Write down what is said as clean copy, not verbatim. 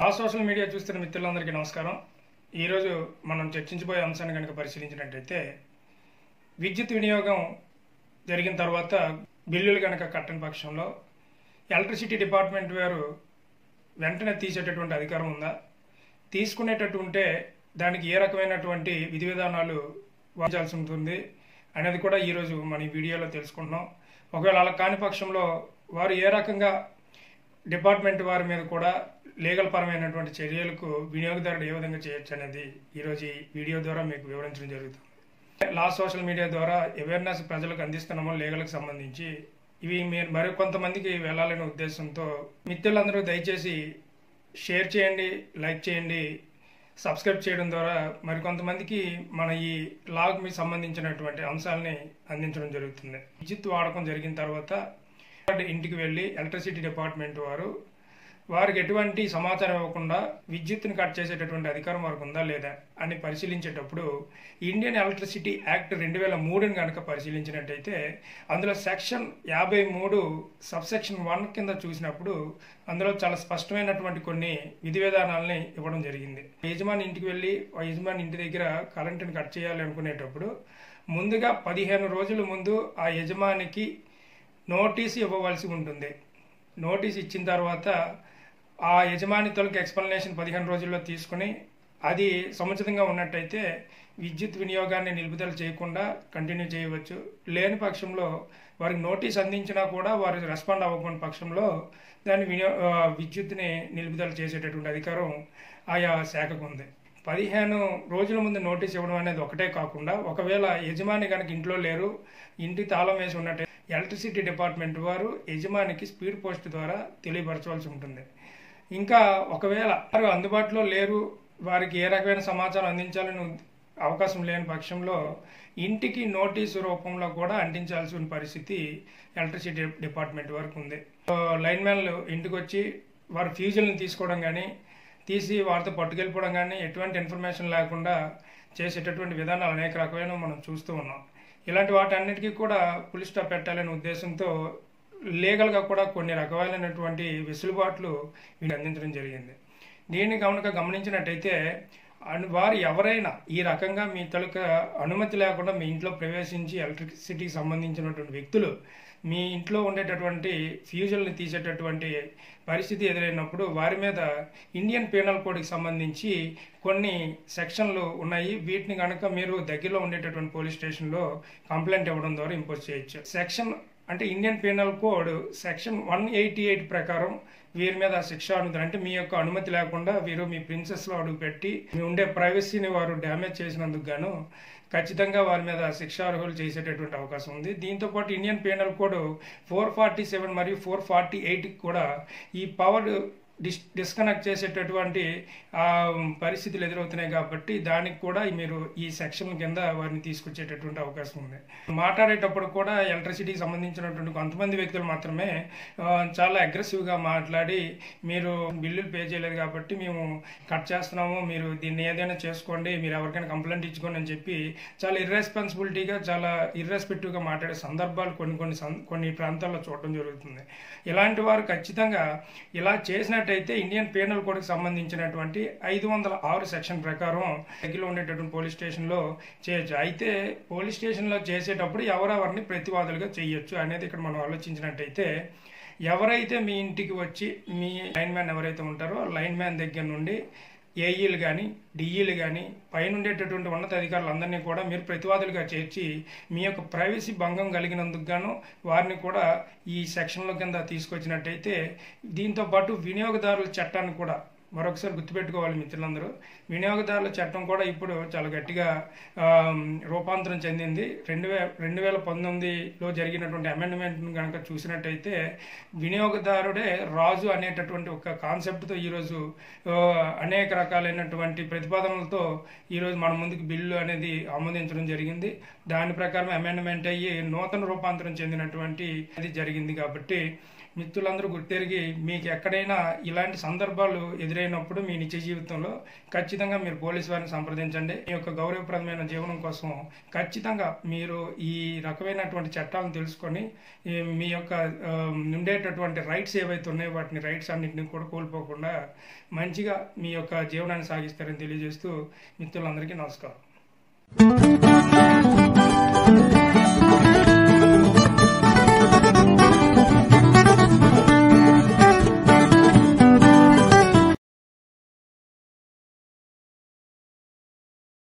ఆ social media చూస్తున్న మిత్రులందరికీ నమస్కారం. ఈరోజు మనం చర్చించబోయే అంశాన్ని కనుక పరిశీలించినట్టయితే, విద్యుత్ వినియోగం జరిగిన తర్వాత బిల్లులు కనుక కట్టని పక్షంలో ఎలక్ట్రిసిటీ డిపార్ట్మెంట్ వారు వెంటనే తీసేటటువంటి అధికారం ఉందా, తీసుకునేటట్టు ఉంటే దానికి ఏ రకమైనటువంటి విధి విధానాలు వాడాల్సి ఉంటుంది అనేది కూడా ఈరోజు మన ఈ వీడియోలో తెలుసుకుంటున్నాం. ఒకవేళ అలా కాని పక్షంలో వారు ఏ రకంగా డిపార్ట్మెంట్ వారి మీద కూడా లీగల్ పరమైనటువంటి చర్యలకు వినియోగదారుడు ఏ విధంగా చేయొచ్చు అనేది ఈరోజు ఈ వీడియో ద్వారా మీకు వివరించడం జరుగుతుంది. సోషల్ మీడియా ద్వారా అవేర్నెస్ ప్రజలకు అందిస్తున్నామో లీగల్కి సంబంధించి ఇవి మీరు మరి కొంతమందికి వెళ్ళాలనే ఉద్దేశంతో మిత్రులందరూ దయచేసి షేర్ చేయండి, లైక్ చేయండి, సబ్స్క్రైబ్ చేయడం ద్వారా మరికొంతమందికి మన ఈ లాగ్ మీకు సంబంధించినటువంటి అంశాలని అందించడం జరుగుతుంది. విద్యుత్ వాడకం జరిగిన తర్వాత ఇంటికి వెళ్ళి ఎలక్ట్రిసిటీ డిపార్ట్మెంట్ వారికి ఎటువంటి సమాచారం ఇవ్వకుండా విద్యుత్తును కట్ చేసేటటువంటి అధికారం వారికి ఉందా లేదా అని పరిశీలించేటప్పుడు ఇండియన్ ఎలక్ట్రిసిటీ యాక్ట్ 2003ని కనుక పరిశీలించినట్టయితే అందులో సెక్షన్ 53 సబ్సెక్షన్ 1 కింద చూసినప్పుడు అందులో చాలా స్పష్టమైనటువంటి కొన్ని విధి విధానాలని ఇవ్వడం జరిగింది. యజమాని ఇంటికి వెళ్ళి యజమాని ఇంటి దగ్గర కరెంటుని కట్ చేయాలి అనుకునేటప్పుడు ముందుగా 15 రోజుల ముందు ఆ యజమానికి నోటీస్ ఇవ్వవలసి ఉంటుంది. నోటీస్ ఇచ్చిన తర్వాత ఆ యజమాని తొలకి ఎక్స్ప్లెనేషన్ 15 రోజుల్లో తీసుకుని అది సముచితంగా ఉన్నట్టయితే విద్యుత్ వినియోగాన్ని నిలుపుదల చేయకుండా కంటిన్యూ చేయవచ్చు. లేని పక్షంలో వారికి నోటీస్ అందించినా కూడా వారు రెస్పాండ్ అవ్వకుండా పక్షంలో దాన్ని విద్యుత్ని నిలుపుదల చేసేటటువంటి అధికారం ఆయా శాఖకు ఉంది. 15 రోజుల ముందు నోటీస్ ఇవ్వడం అనేది ఒకటే కాకుండా ఒకవేళ యజమాని కనుక ఇంట్లో లేరు, ఇంటి తాళం వేసి ఉన్నట్టు ఎలక్ట్రిసిటీ డిపార్ట్మెంట్ వారు యజమానికి స్పీడ్ పోస్ట్ ద్వారా తెలియపరచవలసి ఉంటుంది. ఇంకా ఒకవేళ వారు అందుబాటులో లేరు, వారికి ఏ రకమైన సమాచారం అందించాలని అవకాశం లేని పక్షంలో ఇంటికి నోటీసు రూపంలో కూడా అంటించాల్సిన పరిస్థితి ఎలక్ట్రిసిటీ డిపార్ట్మెంట్ వరకు ఉంది. లైన్ మ్యాన్లు ఇంటికి వచ్చి వారు ఫ్యూజులను తీసుకోవడం కానీ తీసి వారితో పట్టుకెళ్ళిపోవడం కానీ ఎటువంటి ఇన్ఫర్మేషన్ లేకుండా చేసేటటువంటి విధానాలు అనేక రకమైన మనం చూస్తూ ఉన్నాం. ఇలాంటి వాటన్నిటికీ కూడా పులి స్టాప్ పెట్టాలనే ఉద్దేశంతో లీగల్గా కూడా కొన్ని రకమైనటువంటి వెసులుబాట్లు వీళ్ళు అందించడం జరిగింది. దీన్ని గమనించినట్టయితే వారు ఎవరైనా ఈ రకంగా మీ తాలూకా అనుమతి లేకుండా మీ ఇంట్లో ప్రవేశించి ఎలక్ట్రిసిటీకి సంబంధించినటువంటి వ్యక్తులు మీ ఇంట్లో ఉండేటటువంటి ఫ్యూజుల్ని తీసేటటువంటి పరిస్థితి ఎదురైనప్పుడు వారి మీద ఇండియన్ పీనల్ కోడ్కి సంబంధించి కొన్ని సెక్షన్లు ఉన్నాయి. వీటిని కనుక మీరు దగ్గరలో ఉండేటటువంటి పోలీస్ స్టేషన్లో కంప్లైంట్ ఇవ్వడం ద్వారా ఇంపోజ్ చేయొచ్చు. సెక్షన్ అంటే ఇండియన్ పీనల్ కోడ్ సెక్షన్ 188 ప్రకారం వీరి మీద శిక్ష అనుమతి అంటే మీ యొక్క అనుమతి లేకుండా వీరు మీ ప్రిన్సెస్లో అడుగుపెట్టి మీ ఉండే ప్రైవసీని వారు డ్యామేజ్ చేసినందుకు గాను ఖచ్చితంగా వారి మీద శిక్షార్హులు చేసేటటువంటి అవకాశం ఉంది. దీంతోపాటు ఇండియన్ పీనల్ కోడ్ 447 మరియు 448 కూడా ఈ పవర్ డిస్కనెక్ట్ చేసేటటువంటి పరిస్థితులు ఎదురవుతున్నాయి కాబట్టి దానికి కూడా మీరు ఈ సెక్షన్ కింద వారిని తీసుకొచ్చేటటువంటి అవకాశం ఉంది. మాట్లాడేటప్పుడు కూడా ఎలక్ట్రిసిటీకి సంబంధించినటువంటి కొంతమంది వ్యక్తులు మాత్రమే చాలా అగ్రెసివ్గా మాట్లాడి మీరు బిల్లులు పే చేయలేదు కాబట్టి మేము కట్ చేస్తున్నాము, మీరు దీన్ని ఏదైనా చేసుకోండి, మీరు ఎవరికైనా కంప్లైంట్ ఇచ్చుకోండి అని చెప్పి చాలా ఇర్రెస్పాన్సిబిలిటీగా చాలా ఇర్రెస్పెక్టివ్గా మాట్లాడే సందర్భాలు కొన్ని ప్రాంతాల్లో చూడడం జరుగుతుంది. ఇలాంటి వారు ఖచ్చితంగా ఇలా చేసినట్టయితే ఇండియన్ పీనల్ కోడ్కి సంబంధించినటువంటి 506 సెక్షన్ ప్రకారం దగ్గరలో ఉండేటటువంటి పోలీస్ స్టేషన్లో చేయొచ్చు. అయితే పోలీస్ స్టేషన్లో చేసేటప్పుడు ఎవరెవరిని ప్రతివాదులుగా చేయొచ్చు అనేది ఇక్కడ మనం ఆలోచించినట్టయితే ఎవరైతే మీ ఇంటికి వచ్చి మీ లైన్ మ్యాన్ ఎవరైతే ఉంటారో లైన్ మ్యాన్ దగ్గర నుండి ఏఈలు కానీ డిఈలు కానీ పైన ఉండేటటువంటి ఉన్నత అధికారులందరినీ కూడా మీరు ప్రతివాదులుగా చేర్చి మీ యొక్క ప్రైవసీ భంగం కలిగినందుకు గాను వారిని కూడా ఈ సెక్షన్ల కింద తీసుకొచ్చినట్టయితే దీంతోపాటు వినియోగదారుల చట్టాన్ని కూడా మరొకసారి గుర్తుపెట్టుకోవాలి మిత్రులందరూ. వినియోగదారుల చట్టం కూడా ఇప్పుడు చాలా గట్టిగా రూపాంతరం చెందింది. 2019లో జరిగినటువంటి అమెండ్మెంట్ను కనుక చూసినట్టయితే వినియోగదారుడే రాజు అనేటటువంటి ఒక కాన్సెప్ట్తో ఈరోజు అనేక రకాలైనటువంటి ప్రతిపాదనలతో ఈరోజు మన ముందుకు బిల్లు అనేది ఆమోదించడం జరిగింది. దాని ప్రకారం అమెండ్మెంట్ అయ్యి నూతన రూపాంతరం చెందినటువంటి అది జరిగింది. కాబట్టి మిత్రులందరూ గుర్తెరిగి మీకు ఎక్కడైనా ఇలాంటి సందర్భాలు ఎదురై ఎదురైనప్పుడు మీ నిత్య జీవితంలో ఖచ్చితంగా మీరు పోలీసు వారిని సంప్రదించండి. మీ యొక్క గౌరవప్రదమైన జీవనం కోసం ఖచ్చితంగా మీరు ఈ రకమైనటువంటి చట్టాలను తెలుసుకొని మీ యొక్క ఉండేటటువంటి రైట్స్ ఏవైతే ఉన్నాయో వాటిని రైట్స్ అన్నింటినీ కూడా కోల్పోకుండా మంచిగా మీ యొక్క జీవనాన్ని సాగిస్తారని తెలియజేస్తూ మిత్రులందరికీ నమస్కారం.